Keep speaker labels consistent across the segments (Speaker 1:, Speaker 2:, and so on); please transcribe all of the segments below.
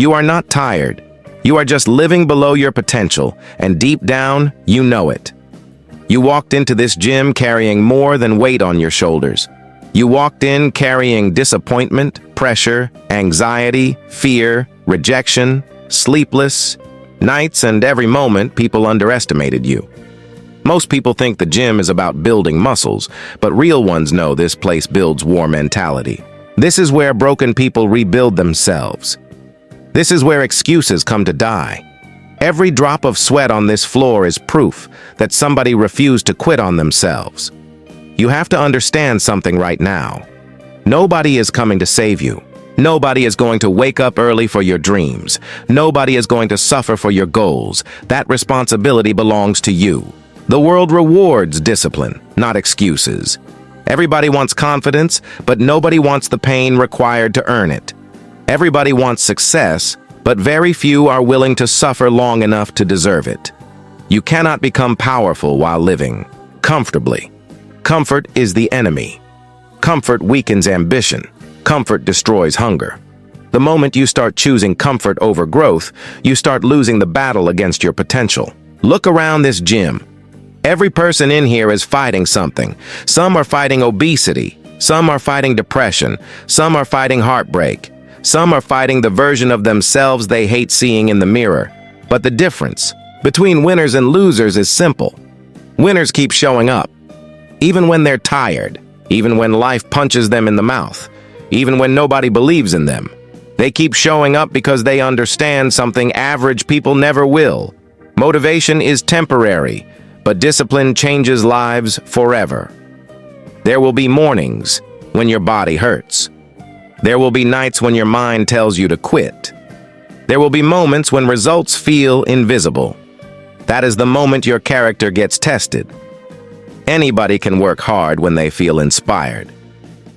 Speaker 1: You are not tired. You are just living below your potential, and deep down, you know it. You walked into this gym carrying more than weight on your shoulders. You walked in carrying disappointment, pressure, anxiety, fear, rejection, sleepless nights, and every moment people underestimated you. Most people think the gym is about building muscles, but real ones know this place builds war mentality. This is where broken people rebuild themselves. This is where excuses come to die. Every drop of sweat on this floor is proof that somebody refused to quit on themselves. You have to understand something right now. Nobody is coming to save you. Nobody is going to wake up early for your dreams. Nobody is going to suffer for your goals. That responsibility belongs to you. The world rewards discipline, not excuses. Everybody wants confidence, but nobody wants the pain required to earn it. Everybody wants success, but very few are willing to suffer long enough to deserve it. You cannot become powerful while living comfortably. Comfort is the enemy. Comfort weakens ambition. Comfort destroys hunger. The moment you start choosing comfort over growth, you start losing the battle against your potential. Look around this gym. Every person in here is fighting something. Some are fighting obesity. Some are fighting depression. Some are fighting heartbreak. Some are fighting the version of themselves they hate seeing in the mirror. But the difference between winners and losers is simple. Winners keep showing up. Even when they're tired. Even when life punches them in the mouth. Even when nobody believes in them. They keep showing up because they understand something average people never will. Motivation is temporary, but discipline changes lives forever. There will be mornings when your body hurts. There will be nights when your mind tells you to quit. There will be moments when results feel invisible. That is the moment your character gets tested. Anybody can work hard when they feel inspired.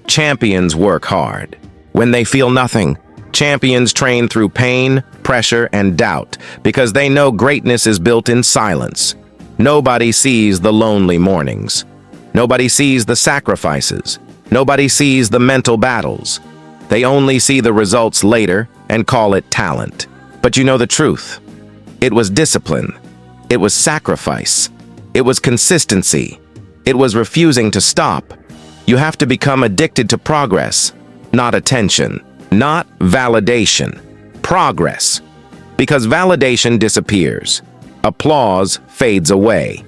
Speaker 1: Champions work hard when they feel nothing. Champions train through pain, pressure, and doubt because they know greatness is built in silence. Nobody sees the lonely mornings. Nobody sees the sacrifices. Nobody sees the mental battles. They only see the results later and call it talent. But you know the truth. It was discipline. It was sacrifice. It was consistency. It was refusing to stop. You have to become addicted to progress, not attention, not validation. Progress. Because validation disappears. Applause fades away.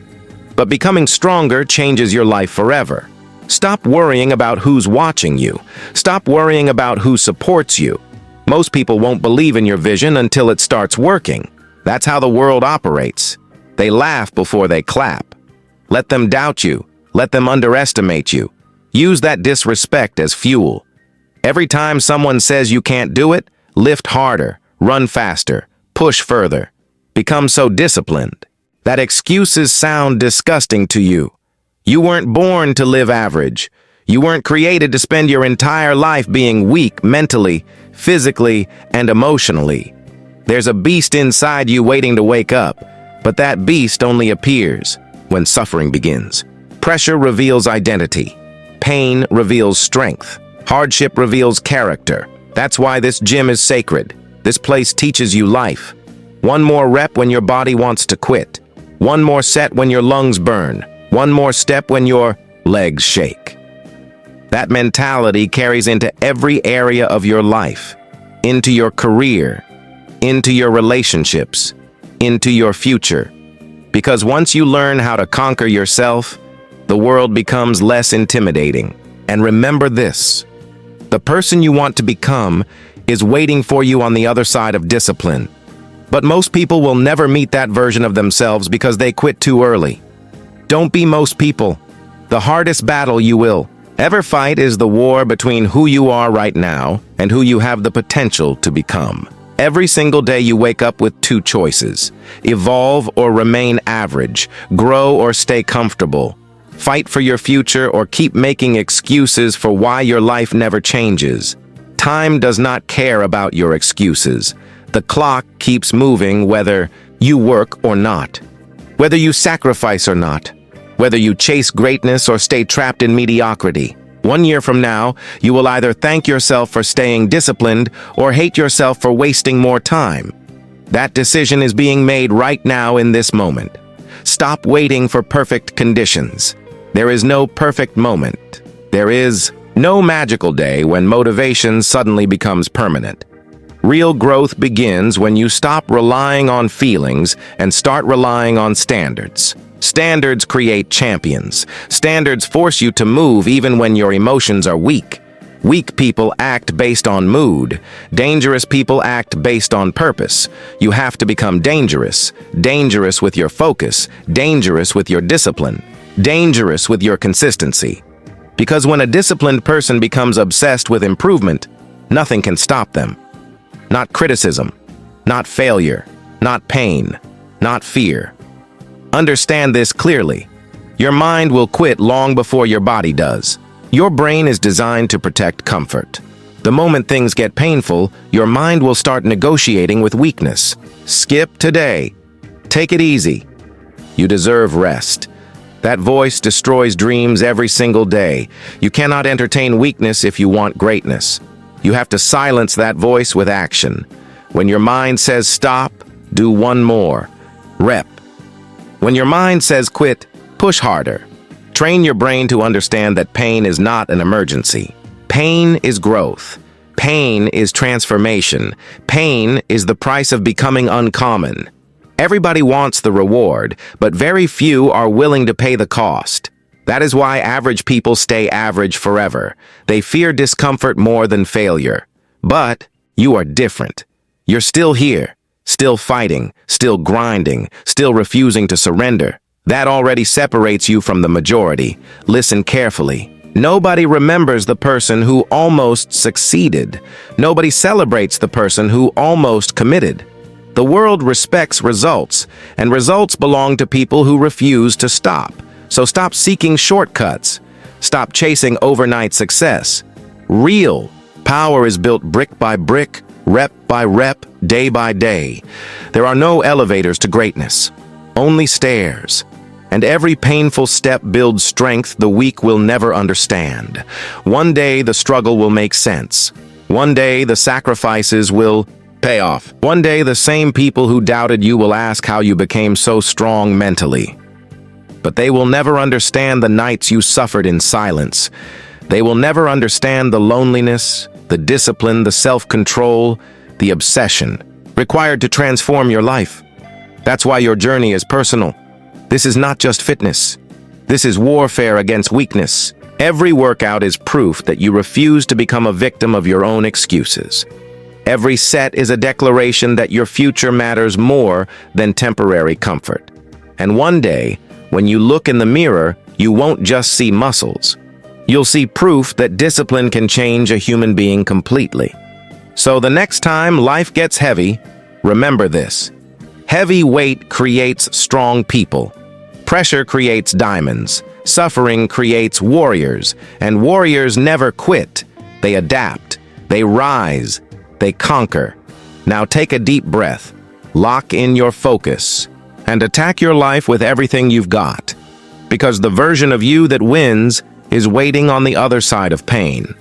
Speaker 1: But becoming stronger changes your life forever. Stop worrying about who's watching you. Stop worrying about who supports you. Most people won't believe in your vision until it starts working. That's how the world operates. They laugh before they clap. Let them doubt you. Let them underestimate you. Use that disrespect as fuel. Every time someone says you can't do it, lift harder, run faster, push further. Become so disciplined that excuses sound disgusting to you. You weren't born to live average. You weren't created to spend your entire life being weak mentally, physically, and emotionally. There's a beast inside you waiting to wake up, but that beast only appears when suffering begins. Pressure reveals identity. Pain reveals strength. Hardship reveals character. That's why this gym is sacred. This place teaches you life. One more rep when your body wants to quit. One more set when your lungs burn. One more step when your legs shake. That mentality carries into every area of your life, into your career, into your relationships, into your future. Because once you learn how to conquer yourself, the world becomes less intimidating. And remember this, the person you want to become is waiting for you on the other side of discipline. But most people will never meet that version of themselves because they quit too early. Don't be most people. The hardest battle you will ever fight is the war between who you are right now and who you have the potential to become. Every single day you wake up with two choices: evolve or remain average, grow or stay comfortable, fight for your future or keep making excuses for why your life never changes. Time does not care about your excuses. The clock keeps moving whether you work or not, whether you sacrifice or not, whether you chase greatness or stay trapped in mediocrity. 1 year from now, you will either thank yourself for staying disciplined or hate yourself for wasting more time. That decision is being made right now in this moment. Stop waiting for perfect conditions. There is no perfect moment. There is no magical day when motivation suddenly becomes permanent. Real growth begins when you stop relying on feelings and start relying on standards. Standards create champions. Standards force you to move even when your emotions are weak. Weak people act based on mood. Dangerous people act based on purpose. You have to become dangerous. Dangerous with your focus. Dangerous with your discipline. Dangerous with your consistency. Because when a disciplined person becomes obsessed with improvement, nothing can stop them. Not criticism, not failure, not pain, not fear. Understand this clearly. Your mind will quit long before your body does. Your brain is designed to protect comfort. The moment things get painful, your mind will start negotiating with weakness. Skip today. Take it easy. You deserve rest. That voice destroys dreams every single day. You cannot entertain weakness if you want greatness. You have to silence that voice with action. When your mind says stop, do one more. Rep. When your mind says quit, push harder. Train your brain to understand that pain is not an emergency. Pain is growth. Pain is transformation. Pain is the price of becoming uncommon. Everybody wants the reward, but very few are willing to pay the cost. That is why average people stay average forever. They fear discomfort more than failure. But you are different. You're still here, still fighting, still grinding, still refusing to surrender. That already separates you from the majority. Listen carefully. Nobody remembers the person who almost succeeded. Nobody celebrates the person who almost committed. The world respects results, and results belong to people who refuse to stop. So stop seeking shortcuts. Stop chasing overnight success. Real power is built brick by brick, rep by rep, day by day. There are no elevators to greatness, only stairs. And every painful step builds strength the weak will never understand. One day the struggle will make sense. One day the sacrifices will pay off. One day the same people who doubted you will ask how you became so strong mentally. But they will never understand the nights you suffered in silence. They will never understand the loneliness, the discipline, the self-control, the obsession required to transform your life. That's why your journey is personal. This is not just fitness. This is warfare against weakness. Every workout is proof that you refuse to become a victim of your own excuses. Every set is a declaration that your future matters more than temporary comfort. And one day, when you look in the mirror, you won't just see muscles. You'll see proof that discipline can change a human being completely. So the next time life gets heavy, remember this. Heavy weight creates strong people. Pressure creates diamonds. Suffering creates warriors. And warriors never quit. They adapt. They rise. They conquer. Now take a deep breath. Lock in your focus. And attack your life with everything you've got. Because the version of you that wins is waiting on the other side of pain.